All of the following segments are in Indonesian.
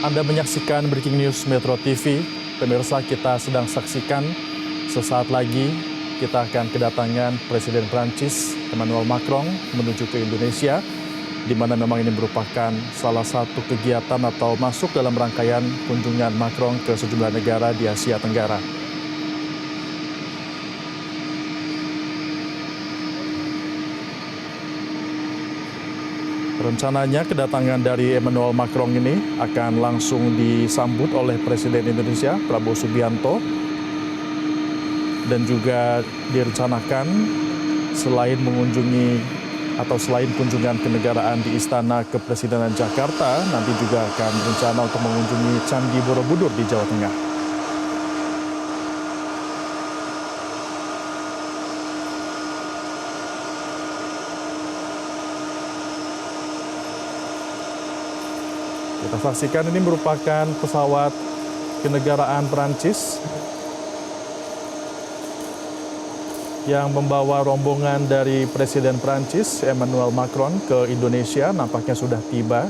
Anda menyaksikan Breaking News Metro TV. Pemirsa, kita sedang saksikan sesaat lagi kita akan kedatangan Presiden Prancis Emmanuel Macron menuju ke Indonesia, di mana memang ini merupakan salah satu kegiatan atau masuk dalam rangkaian kunjungan Macron ke sejumlah negara di Asia Tenggara. Rencananya kedatangan dari Emmanuel Macron ini akan langsung disambut oleh Presiden Indonesia Prabowo Subianto, dan juga direncanakan selain kunjungan kenegaraan di Istana Kepresidenan Jakarta, nanti juga akan berencana untuk mengunjungi Candi Borobudur di Jawa Tengah. Kita saksikan ini merupakan pesawat kenegaraan Prancis yang membawa rombongan dari Presiden Prancis Emmanuel Macron ke Indonesia, nampaknya sudah tiba.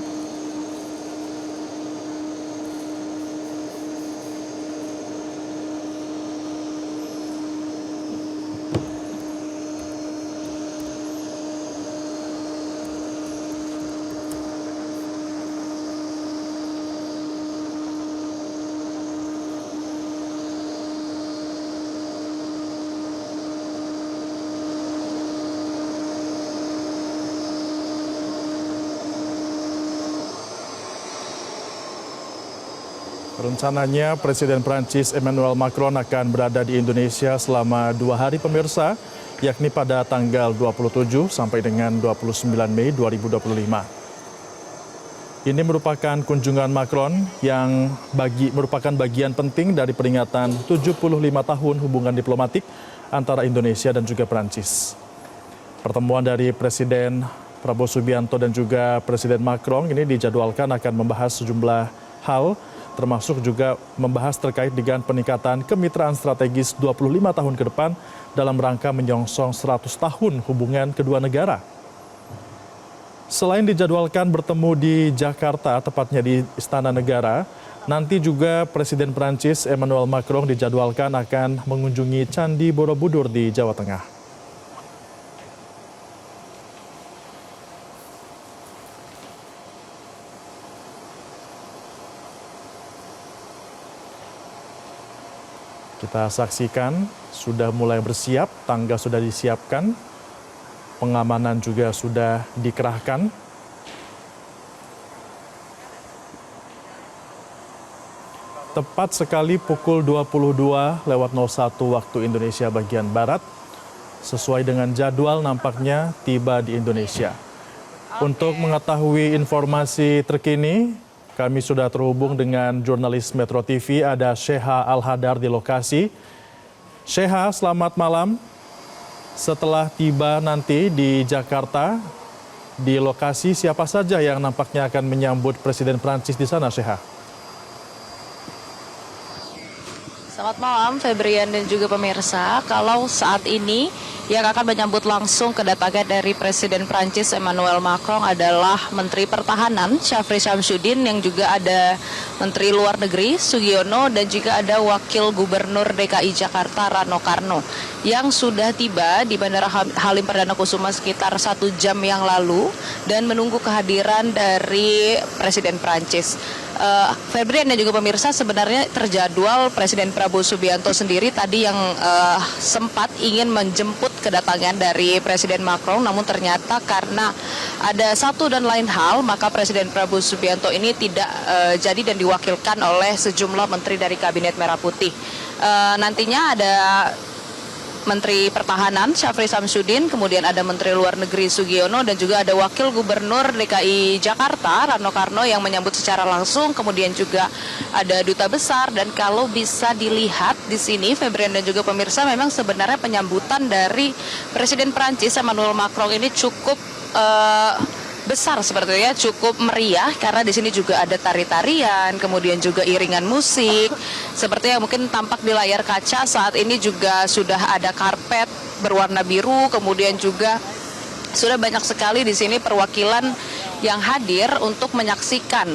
Rencananya Presiden Prancis Emmanuel Macron akan berada di Indonesia selama 2 hari pemirsa, yakni pada tanggal 27 sampai dengan 29 Mei 2025. Ini merupakan kunjungan Macron yang merupakan bagian penting dari peringatan 75 tahun hubungan diplomatik antara Indonesia dan juga Prancis. Pertemuan dari Presiden Prabowo Subianto dan juga Presiden Macron ini dijadwalkan akan membahas sejumlah hal, termasuk juga membahas terkait dengan peningkatan kemitraan strategis 25 tahun ke depan dalam rangka menyongsong 100 tahun hubungan kedua negara. Selain dijadwalkan bertemu di Jakarta, tepatnya di Istana Negara, nanti juga Presiden Prancis Emmanuel Macron dijadwalkan akan mengunjungi Candi Borobudur di Jawa Tengah. Kita saksikan sudah mulai bersiap, tangga sudah disiapkan, pengamanan juga sudah dikerahkan. Tepat sekali pukul 22:01 waktu Indonesia bagian Barat, sesuai dengan jadwal nampaknya tiba di Indonesia. Untuk mengetahui informasi terkini, kami sudah terhubung dengan jurnalis Metro TV, ada Sheha Al-Hadar di lokasi. Sheha, selamat malam. Setelah tiba nanti di Jakarta, di lokasi siapa saja yang nampaknya akan menyambut Presiden Prancis di sana, Sheha? Selamat malam, Febrian dan juga pemirsa. Kalau saat ini yang akan menyambut langsung kedatangan dari Presiden Prancis Emmanuel Macron adalah Menteri Pertahanan Syafri Syamsuddin, yang juga ada Menteri Luar Negeri Sugiono, dan juga ada Wakil Gubernur DKI Jakarta Rano Karno yang sudah tiba di Bandara Halim Perdana Kusuma sekitar 1 jam yang lalu dan menunggu kehadiran dari Presiden Prancis. Febrian dan juga pemirsa, sebenarnya terjadwal Presiden Prabowo Subianto sendiri tadi yang sempat ingin menjemput kedatangan dari Presiden Macron, namun ternyata karena ada satu dan lain hal, maka Presiden Prabowo Subianto ini tidak jadi dan diwakilkan oleh sejumlah menteri dari Kabinet Merah Putih. Nantinya ada Menteri Pertahanan Syafri Syamsuddin, kemudian ada Menteri Luar Negeri Sugiono, dan juga ada Wakil Gubernur DKI Jakarta Rano Karno yang menyambut secara langsung. Kemudian juga ada Duta Besar, dan kalau bisa dilihat di sini, Febrian dan juga pemirsa, memang sebenarnya penyambutan dari Presiden Prancis Emmanuel Macron ini cukup besar sepertinya, cukup meriah, karena di sini juga ada tari-tarian, kemudian juga iringan musik, seperti yang mungkin tampak di layar kaca. Saat ini juga sudah ada karpet berwarna biru, kemudian juga sudah banyak sekali di sini perwakilan yang hadir untuk menyaksikan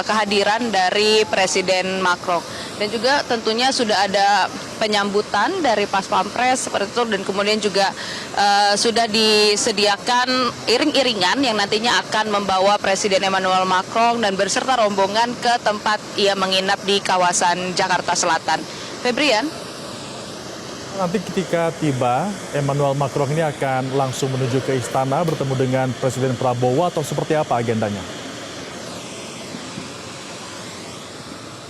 kehadiran dari Presiden Macron. Dan juga tentunya sudah ada penyambutan dari Pas Pampres seperti itu, dan kemudian juga sudah disediakan iring-iringan yang nantinya akan membawa Presiden Emmanuel Macron dan berserta rombongan ke tempat ia menginap di kawasan Jakarta Selatan. Febrian? Nanti ketika tiba, Emmanuel Macron ini akan langsung menuju ke istana bertemu dengan Presiden Prabowo atau seperti apa agendanya?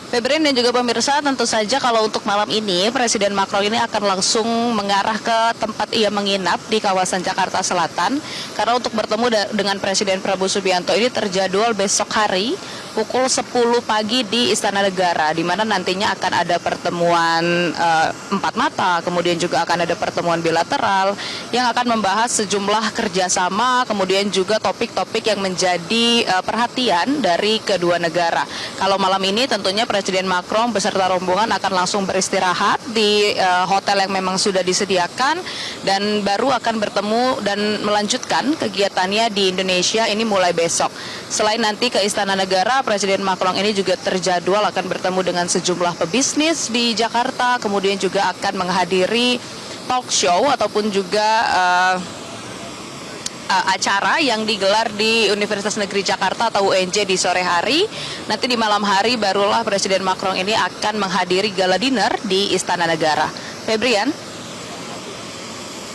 Febrian dan juga pemirsa, tentu saja kalau untuk malam ini Presiden Macron ini akan langsung mengarah ke tempat ia menginap di kawasan Jakarta Selatan, karena untuk bertemu dengan Presiden Prabowo Subianto ini terjadwal besok hari pukul 10 pagi di Istana Negara, di mana nantinya akan ada pertemuan empat mata, kemudian juga akan ada pertemuan bilateral yang akan membahas sejumlah kerjasama, kemudian juga topik-topik yang menjadi perhatian dari kedua negara. Kalau malam ini tentunya Presiden Macron beserta rombongan akan langsung beristirahat di hotel yang memang sudah disediakan, dan baru akan bertemu dan melanjutkan kegiatannya di Indonesia ini mulai besok. Selain nanti ke Istana Negara, Presiden Macron ini juga terjadwal akan bertemu dengan sejumlah pebisnis di Jakarta, kemudian juga akan menghadiri talk show ataupun juga acara yang digelar di Universitas Negeri Jakarta atau UNJ di sore hari. Nanti di malam hari barulah Presiden Macron ini akan menghadiri gala dinner di Istana Negara. Febrian?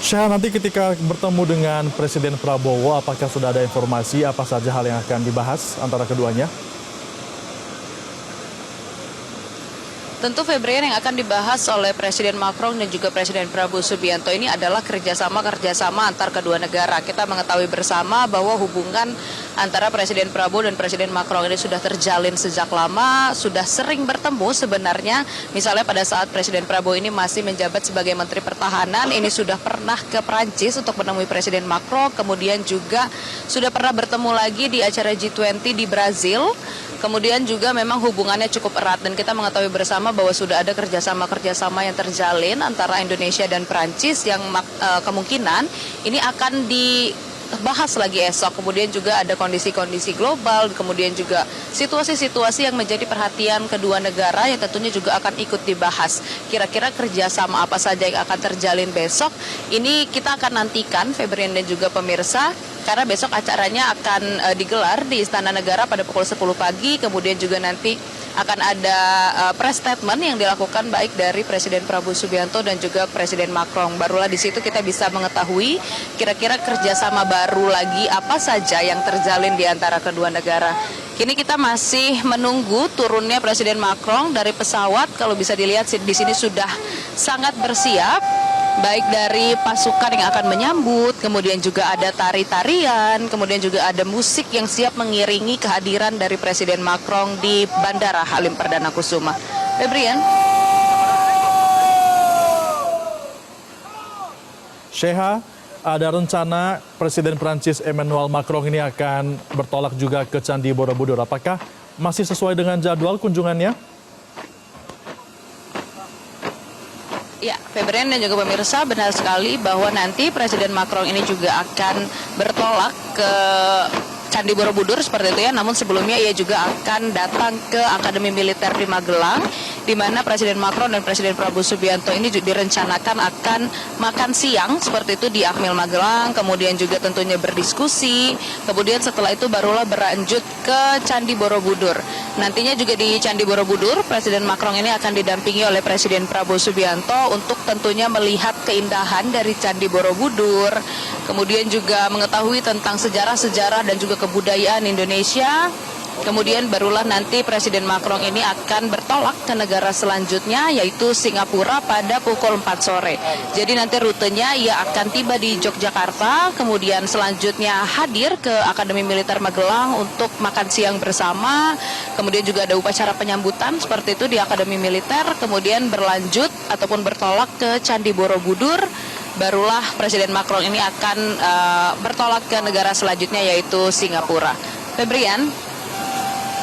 Syah, nanti ketika bertemu dengan Presiden Prabowo, apakah sudah ada informasi apa saja hal yang akan dibahas antara keduanya? Tentu Febrian, yang akan dibahas oleh Presiden Macron dan juga Presiden Prabowo Subianto ini adalah kerjasama antar kedua negara. Kita mengetahui bersama bahwa hubungan antara Presiden Prabowo dan Presiden Macron ini sudah terjalin sejak lama, sudah sering bertemu sebenarnya. Misalnya pada saat Presiden Prabowo ini masih menjabat sebagai Menteri Pertahanan, ini sudah pernah ke Prancis untuk menemui Presiden Macron, kemudian juga sudah pernah bertemu lagi di acara G20 di Brazil. Kemudian juga memang hubungannya cukup erat, dan kita mengetahui bersama bahwa sudah ada kerjasama yang terjalin antara Indonesia dan Prancis yang kemungkinan ini akan dibahas lagi esok. Kemudian juga ada kondisi-kondisi global, kemudian juga situasi-situasi yang menjadi perhatian kedua negara yang tentunya juga akan ikut dibahas. Kira-kira kerjasama apa saja yang akan terjalin besok, ini kita akan nantikan, Febrian dan juga pemirsa, karena besok acaranya akan digelar di Istana Negara pada pukul 10 pagi, kemudian juga nanti akan ada press statement yang dilakukan baik dari Presiden Prabowo Subianto dan juga Presiden Macron. Barulah di situ kita bisa mengetahui kira-kira kerjasama baru lagi apa saja yang terjalin di antara kedua negara. Kini kita masih menunggu turunnya Presiden Macron dari pesawat. Kalau bisa dilihat di sini sudah sangat bersiap, baik dari pasukan yang akan menyambut, kemudian juga ada tari-tarian, kemudian juga ada musik yang siap mengiringi kehadiran dari Presiden Macron di Bandara Halim Perdana Kusuma. Febrian? Sheha, ada rencana Presiden Prancis Emmanuel Macron ini akan bertolak juga ke Candi Borobudur. Apakah masih sesuai dengan jadwal kunjungannya? Ya, Febrian dan juga pemirsa, benar sekali bahwa nanti Presiden Macron ini juga akan bertolak ke Candi Borobudur seperti itu ya. Namun sebelumnya ia juga akan datang ke Akademi Militer di Magelang, di mana Presiden Macron dan Presiden Prabowo Subianto ini direncanakan akan makan siang seperti itu di Akmil Magelang, kemudian juga tentunya berdiskusi, kemudian setelah itu barulah berlanjut ke Candi Borobudur. Nantinya juga di Candi Borobudur, Presiden Macron ini akan didampingi oleh Presiden Prabowo Subianto untuk tentunya melihat keindahan dari Candi Borobudur, kemudian juga mengetahui tentang sejarah-sejarah dan juga kebudayaan Indonesia. Kemudian barulah nanti Presiden Macron ini akan bertolak ke negara selanjutnya, yaitu Singapura pada pukul 4 sore. Jadi nanti rutenya ia akan tiba di Yogyakarta, kemudian selanjutnya hadir ke Akademi Militer Magelang untuk makan siang bersama. Kemudian juga ada upacara penyambutan seperti itu di Akademi Militer, kemudian berlanjut ataupun bertolak ke Candi Borobudur. Barulah Presiden Macron ini akan bertolak ke negara selanjutnya, yaitu Singapura. Febrian?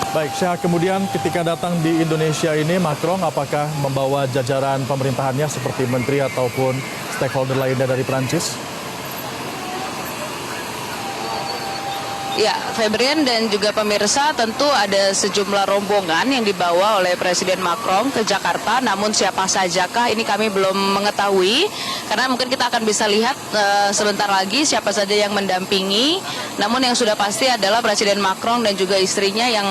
Baik, Syah, kemudian ketika datang di Indonesia ini, Macron apakah membawa jajaran pemerintahannya seperti menteri ataupun stakeholder lainnya dari Prancis? Ya, Febrian dan juga pemirsa, tentu ada sejumlah rombongan yang dibawa oleh Presiden Macron ke Jakarta. Namun siapa sajakah ini kami belum mengetahui, karena mungkin kita akan bisa lihat sebentar lagi siapa saja yang mendampingi. Namun yang sudah pasti adalah Presiden Macron dan juga istrinya yang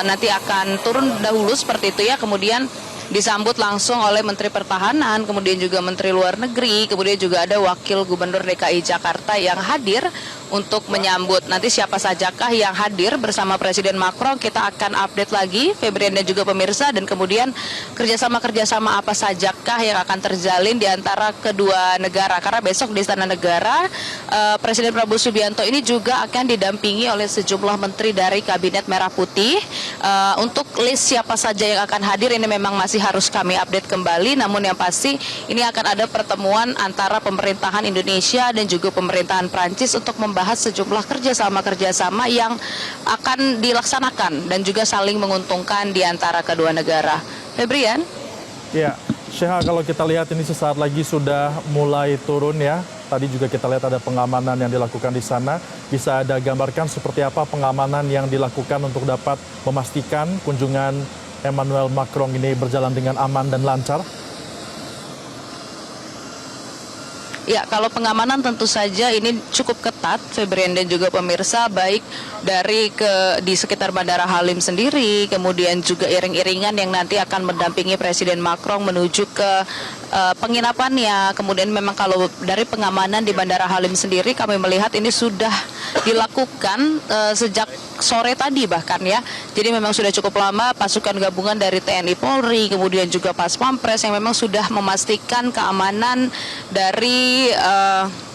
nanti akan turun dahulu seperti itu ya. Kemudian disambut langsung oleh Menteri Pertahanan, kemudian juga Menteri Luar Negeri, kemudian juga ada Wakil Gubernur DKI Jakarta yang hadir untuk menyambut. Nanti siapa sajakah yang hadir bersama Presiden Macron, kita akan update lagi, Febrian dan juga pemirsa, dan kemudian kerjasama apa sajakah yang akan terjalin di antara kedua negara. Karena besok di Istana Negara, Presiden Prabowo Subianto ini juga akan didampingi oleh sejumlah menteri dari Kabinet Merah Putih. Untuk list siapa saja yang akan hadir ini memang masih harus kami update kembali, namun yang pasti ini akan ada pertemuan antara pemerintahan Indonesia dan juga pemerintahan Prancis untuk membahas sejumlah kerjasama yang akan dilaksanakan dan juga saling menguntungkan di antara kedua negara. Febrian? Ya, Syekha, kalau kita lihat ini sesaat lagi sudah mulai turun ya. Tadi juga kita lihat ada pengamanan yang dilakukan di sana. Bisa Anda gambarkan seperti apa pengamanan yang dilakukan untuk dapat memastikan kunjungan Emmanuel Macron ini berjalan dengan aman dan lancar? Ya, kalau pengamanan tentu saja ini cukup ketat, Febrian dan juga pemirsa, baik dari di sekitar Bandara Halim sendiri, kemudian juga iring-iringan yang nanti akan mendampingi Presiden Macron menuju ke penginapannya. Kemudian memang kalau dari pengamanan di Bandara Halim sendiri kami melihat ini sudah dilakukan sejak sore tadi bahkan ya. Jadi memang sudah cukup lama pasukan gabungan dari TNI Polri, kemudian juga Pas Pampres yang memang sudah memastikan keamanan dari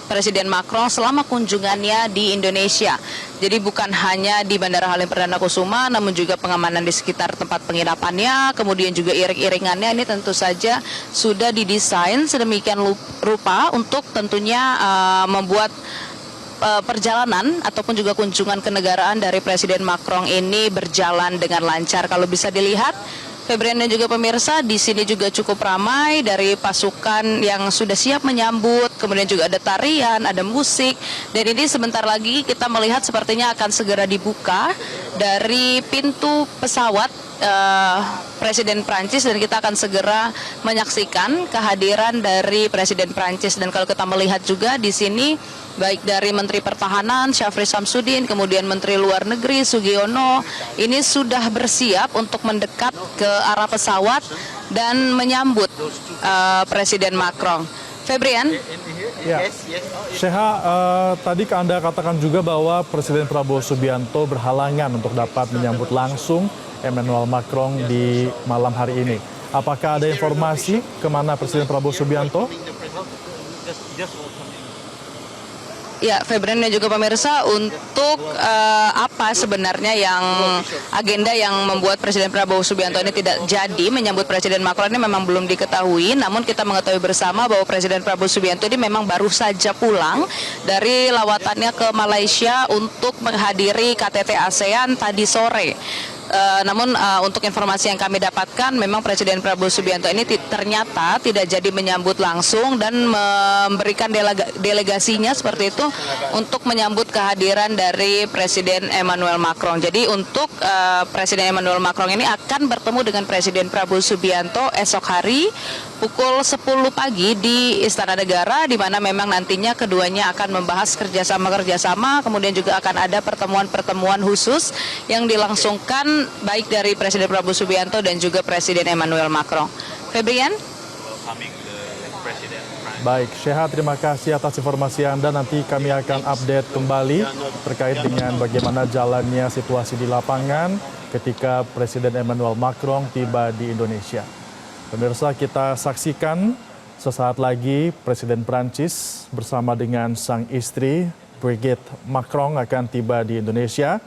Presiden Macron selama kunjungannya di Indonesia. Jadi bukan hanya di Bandara Halim Perdana Kusuma, namun juga pengamanan di sekitar tempat penginapannya, kemudian juga iring-iringannya ini tentu saja sudah didesain sedemikian rupa untuk tentunya membuat perjalanan ataupun juga kunjungan kenegaraan dari Presiden Macron ini berjalan dengan lancar. Kalau bisa dilihat, Febrian dan juga pemirsa, di sini juga cukup ramai dari pasukan yang sudah siap menyambut, kemudian juga ada tarian, ada musik, dan ini sebentar lagi kita melihat sepertinya akan segera dibuka dari pintu pesawat Presiden Prancis, dan kita akan segera menyaksikan kehadiran dari Presiden Prancis. Dan kalau kita melihat juga di sini baik dari Menteri Pertahanan Syafri Samsudin, kemudian Menteri Luar Negeri Sugiono ini sudah bersiap untuk mendekat ke arah pesawat dan menyambut Presiden Macron. Febrian? Ya, Syekha, tadi Anda katakan juga bahwa Presiden Prabowo Subianto berhalangan untuk dapat menyambut langsung Emmanuel Macron di malam hari ini. Apakah ada informasi kemana Presiden Prabowo Subianto? Ya, Febrian dan juga pemirsa, untuk apa sebenarnya yang agenda yang membuat Presiden Prabowo Subianto ini tidak jadi menyambut Presiden Macron ini memang belum diketahui. Namun kita mengetahui bersama bahwa Presiden Prabowo Subianto ini memang baru saja pulang dari lawatannya ke Malaysia untuk menghadiri KTT ASEAN tadi sore. Namun untuk informasi yang kami dapatkan, memang Presiden Prabowo Subianto ini ternyata tidak jadi menyambut langsung dan memberikan delegasinya seperti itu untuk menyambut kehadiran dari Presiden Emmanuel Macron. Jadi untuk Presiden Emmanuel Macron ini akan bertemu dengan Presiden Prabowo Subianto esok hari pukul 10 pagi di Istana Negara, di mana memang nantinya keduanya akan membahas kerjasama, kemudian juga akan ada pertemuan-pertemuan khusus yang dilangsungkan baik dari Presiden Prabowo Subianto dan juga Presiden Emmanuel Macron. Febrian? Baik, Syekha, terima kasih atas informasi Anda. Nanti kami akan update kembali terkait dengan bagaimana jalannya situasi di lapangan ketika Presiden Emmanuel Macron tiba di Indonesia. Pemirsa, kita saksikan sesaat lagi Presiden Prancis bersama dengan sang istri Brigitte Macron akan tiba di Indonesia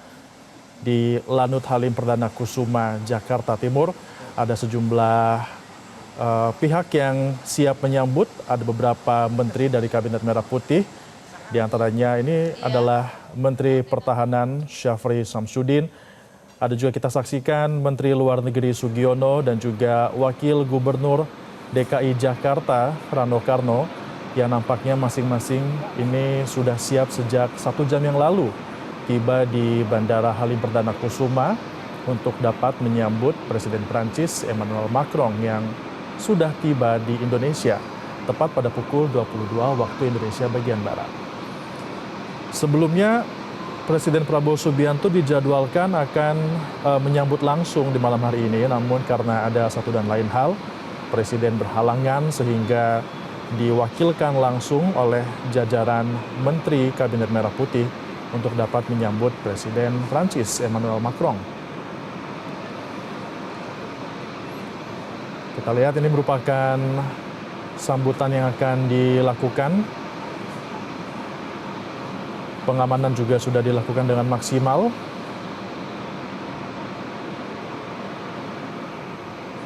di Lanut Halim Perdana Kusuma, Jakarta Timur. Ada sejumlah pihak yang siap menyambut, ada beberapa menteri dari Kabinet Merah Putih. Di antaranya ini adalah Menteri Pertahanan Syafri Samsudin. Ada juga kita saksikan Menteri Luar Negeri Sugiono dan juga Wakil Gubernur DKI Jakarta Rano Karno yang nampaknya masing-masing ini sudah siap sejak 1 jam yang lalu tiba di Bandara Halim Perdana Kusuma untuk dapat menyambut Presiden Prancis Emmanuel Macron yang sudah tiba di Indonesia tepat pada pukul 22 waktu Indonesia bagian Barat. Sebelumnya, Presiden Prabowo Subianto dijadwalkan akan menyambut langsung di malam hari ini, namun karena ada satu dan lain hal, Presiden berhalangan sehingga diwakilkan langsung oleh jajaran Menteri Kabinet Merah Putih untuk dapat menyambut Presiden Prancis Emmanuel Macron. Kita lihat ini merupakan sambutan yang akan dilakukan. Pengamanan juga sudah dilakukan dengan maksimal.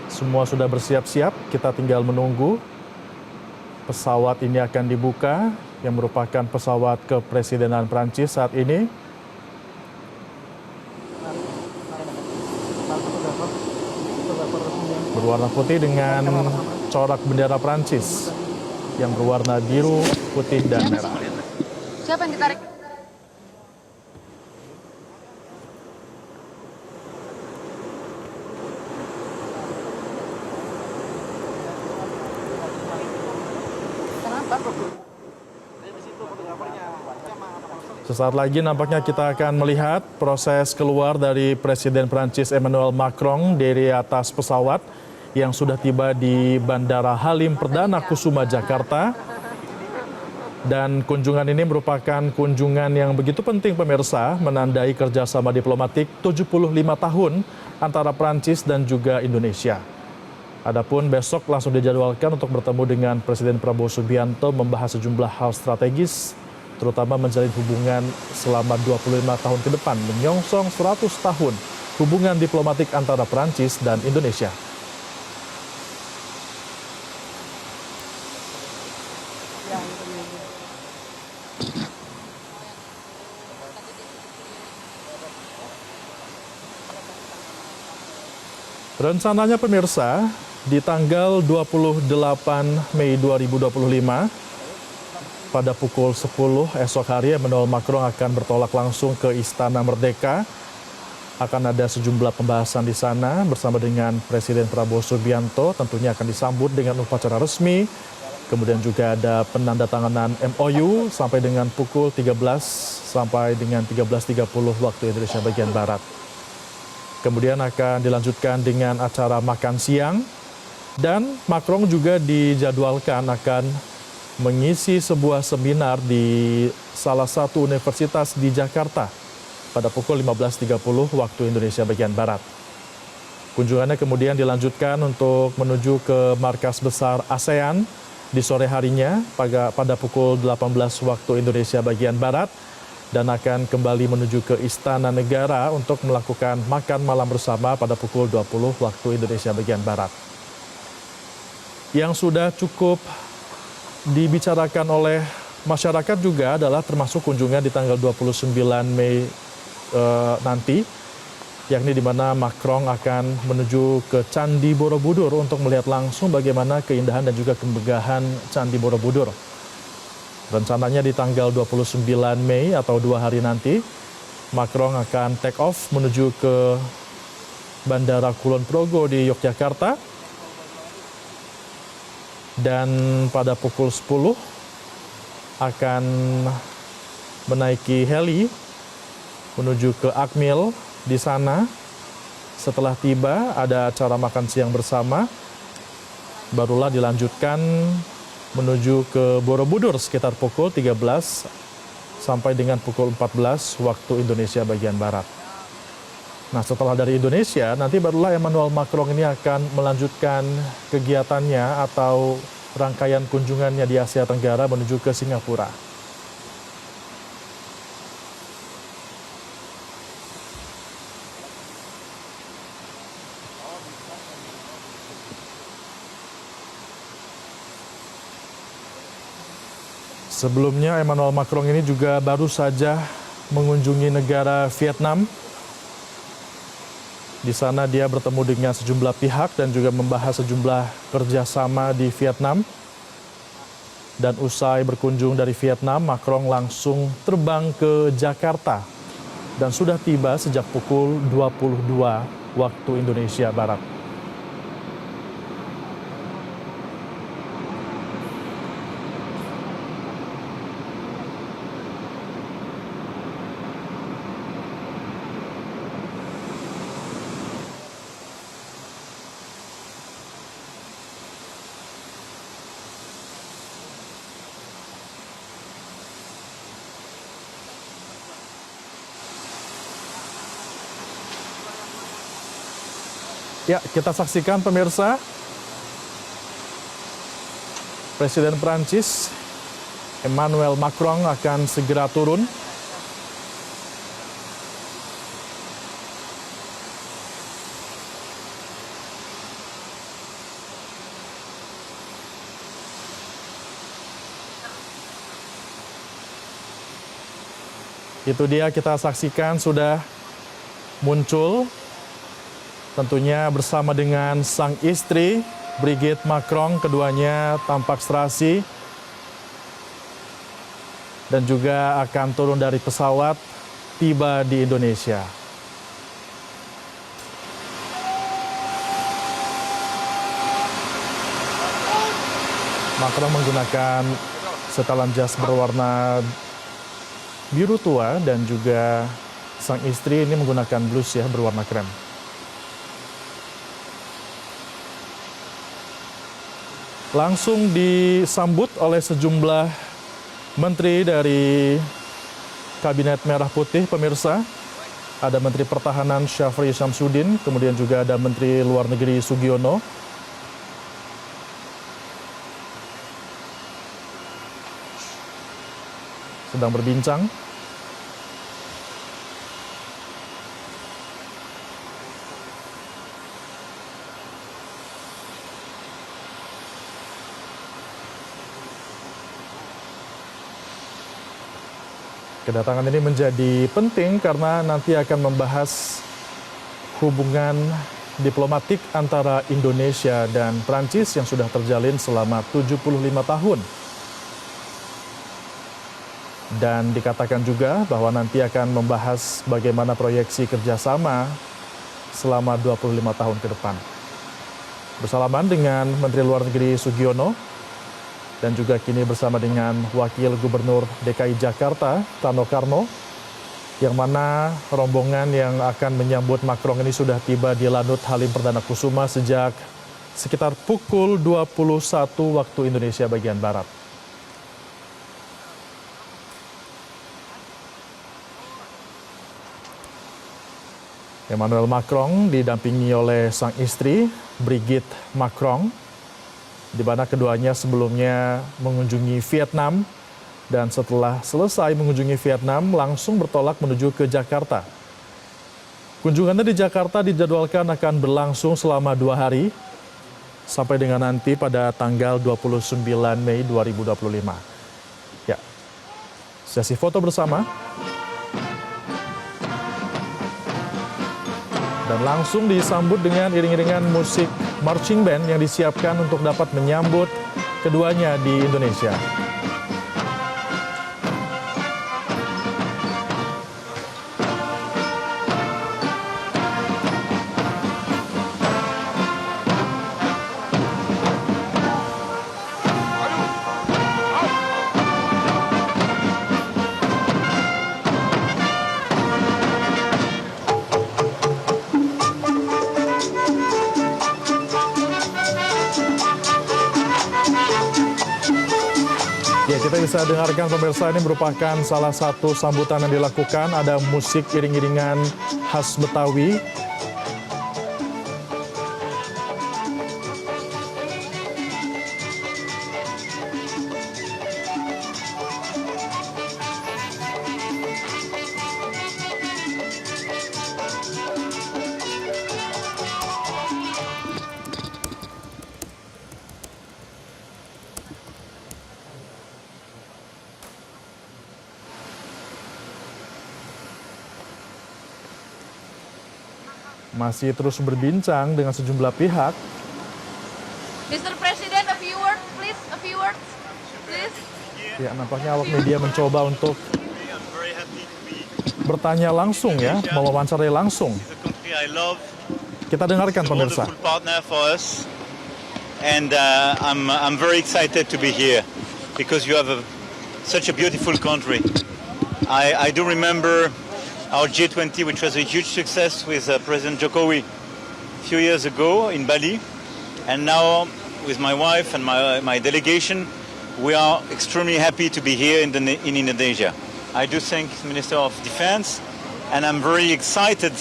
Semua sudah bersiap-siap, kita tinggal menunggu. Pesawat ini akan dibuka, yang merupakan pesawat kepresidenan Prancis saat ini. Berwarna putih dengan corak bendera Prancis yang berwarna biru, putih, dan merah. Siapa yang ditarik? Sesaat lagi nampaknya kita akan melihat proses keluar dari Presiden Prancis Emmanuel Macron dari atas pesawat yang sudah tiba di Bandara Halim Perdana Kusuma, Jakarta. Dan kunjungan ini merupakan kunjungan yang begitu penting pemirsa, menandai kerjasama diplomatik 75 tahun antara Prancis dan juga Indonesia. Adapun besok langsung dijadwalkan untuk bertemu dengan Presiden Prabowo Subianto membahas sejumlah hal strategis, terutama menjalin hubungan selama 25 tahun ke depan, menyongsong 100 tahun hubungan diplomatik antara Prancis dan Indonesia. Rencananya pemirsa, di tanggal 28 Mei 2025, pada pukul 10 esok hari, Emmanuel Macron akan bertolak langsung ke Istana Merdeka. Akan ada sejumlah pembahasan di sana bersama dengan Presiden Prabowo Subianto, tentunya akan disambut dengan upacara resmi. Kemudian juga ada penandatanganan MOU sampai dengan pukul 13 sampai dengan 13.30 waktu Indonesia bagian Barat. Kemudian akan dilanjutkan dengan acara makan siang, dan Macron juga dijadwalkan akan mengisi sebuah seminar di salah satu universitas di Jakarta pada pukul 15.30 waktu Indonesia bagian Barat. Kunjungannya kemudian dilanjutkan untuk menuju ke markas besar ASEAN di sore harinya pada pukul 18 waktu Indonesia bagian Barat, dan akan kembali menuju ke Istana Negara untuk melakukan makan malam bersama pada pukul 20 waktu Indonesia bagian Barat. Yang sudah cukup dibicarakan oleh masyarakat juga adalah termasuk kunjungan di tanggal 29 Mei nanti, yakni di mana Macron akan menuju ke Candi Borobudur untuk melihat langsung bagaimana keindahan dan juga kemegahan Candi Borobudur. Rencananya di tanggal 29 Mei atau 2 hari nanti, Macron akan take off menuju ke Bandara Kulon Progo di Yogyakarta. Dan pada pukul 10 akan menaiki heli menuju ke Akmil di sana. Setelah tiba ada acara makan siang bersama, barulah dilanjutkan menuju ke Borobudur sekitar pukul 13 sampai dengan pukul 14 waktu Indonesia bagian Barat. Nah, setelah dari Indonesia, nanti barulah Emmanuel Macron ini akan melanjutkan kegiatannya atau rangkaian kunjungannya di Asia Tenggara menuju ke Singapura. Sebelumnya, Emmanuel Macron ini juga baru saja mengunjungi negara Vietnam. Di sana dia bertemu dengan sejumlah pihak dan juga membahas sejumlah kerjasama di Vietnam. Dan usai berkunjung dari Vietnam, Macron langsung terbang ke Jakarta dan sudah tiba sejak pukul 22 waktu Indonesia Barat. Ya, kita saksikan pemirsa, Presiden Prancis Emmanuel Macron akan segera turun. Itu dia, kita saksikan sudah muncul, tentunya bersama dengan sang istri Brigitte Macron. Keduanya tampak serasi dan juga akan turun dari pesawat, tiba di Indonesia. Macron menggunakan setelan jas berwarna biru tua dan juga sang istri ini menggunakan blus ya berwarna krem. Langsung disambut oleh sejumlah menteri dari Kabinet Merah Putih, pemirsa. Ada Menteri Pertahanan Syafri Syamsuddin, kemudian juga ada Menteri Luar Negeri Sugiono. Sedang berbincang. Kedatangan ini menjadi penting karena nanti akan membahas hubungan diplomatik antara Indonesia dan Prancis yang sudah terjalin selama 75 tahun. Dan dikatakan juga bahwa nanti akan membahas bagaimana proyeksi kerjasama selama 25 tahun ke depan. Bersalaman dengan Menteri Luar Negeri Sugiono, dan juga kini bersama dengan Wakil Gubernur DKI Jakarta, Rano Karno, yang mana rombongan yang akan menyambut Macron ini sudah tiba di Lanut Halim Perdana Kusuma sejak sekitar pukul 21 waktu Indonesia bagian Barat. Emmanuel Macron didampingi oleh sang istri, Brigitte Macron, di mana keduanya sebelumnya mengunjungi Vietnam dan setelah selesai mengunjungi Vietnam langsung bertolak menuju ke Jakarta. Kunjungannya di Jakarta dijadwalkan akan berlangsung selama 2 hari sampai dengan nanti pada tanggal 29 Mei 2025. Ya, sesi foto bersama. Dan langsung disambut dengan iring-iringan musik marching band yang disiapkan untuk dapat menyambut keduanya di Indonesia. Ya, kita bisa dengarkan pemirsa, ini merupakan salah satu sambutan yang dilakukan. Ada musik iring-iringan khas Betawi. Masih terus berbincang dengan sejumlah pihak. Mr. President, a few words, please. A few words, please. Ya, nampaknya awak media mencoba untuk I'm very happy to be bertanya langsung ya, mewawancarai langsung. It's a country I love. Kita dengarkan It's a pemirsa. wonderful partner for us, and I'm very excited to be here because you have such a beautiful country. I do remember our G20, which was a huge success with President Jokowi a few years ago in Bali, and now with my wife and my delegation, we are extremely happy to be here in Indonesia. I do thank the Minister of Defense, and I'm very excited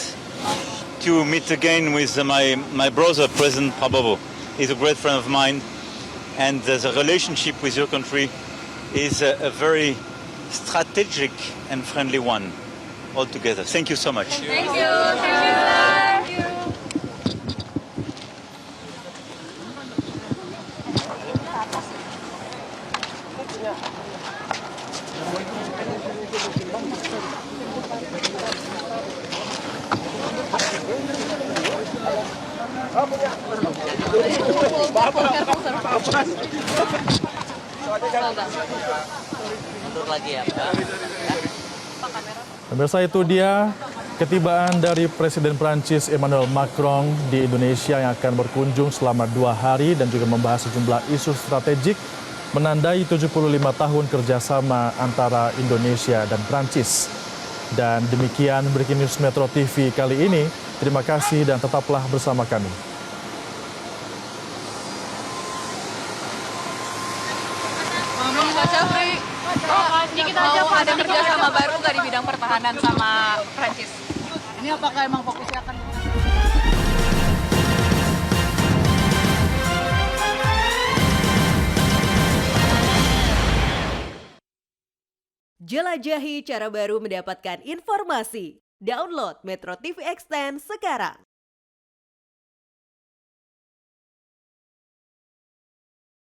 to meet again with my brother, President Prabowo. He's a great friend of mine, and the relationship with your country is a very strategic and friendly one altogether. Thank you so much. Thank you. Thank you, sir. Pemirsa, itu dia ketibaan dari Presiden Prancis Emmanuel Macron di Indonesia yang akan berkunjung selama 2 hari dan juga membahas sejumlah isu strategik menandai 75 tahun kerjasama antara Indonesia dan Prancis. Dan demikian Breaking News Metro TV kali ini. Terima kasih dan tetaplah bersama kami. Pak Syafri, sedikit aja Pak, ada kerjasama baru nggak di bidang pertahanan sama Prancis? Ini apakah emang fokusnya akan Jelajahi cara baru mendapatkan informasi. Download Metro TV Extend sekarang.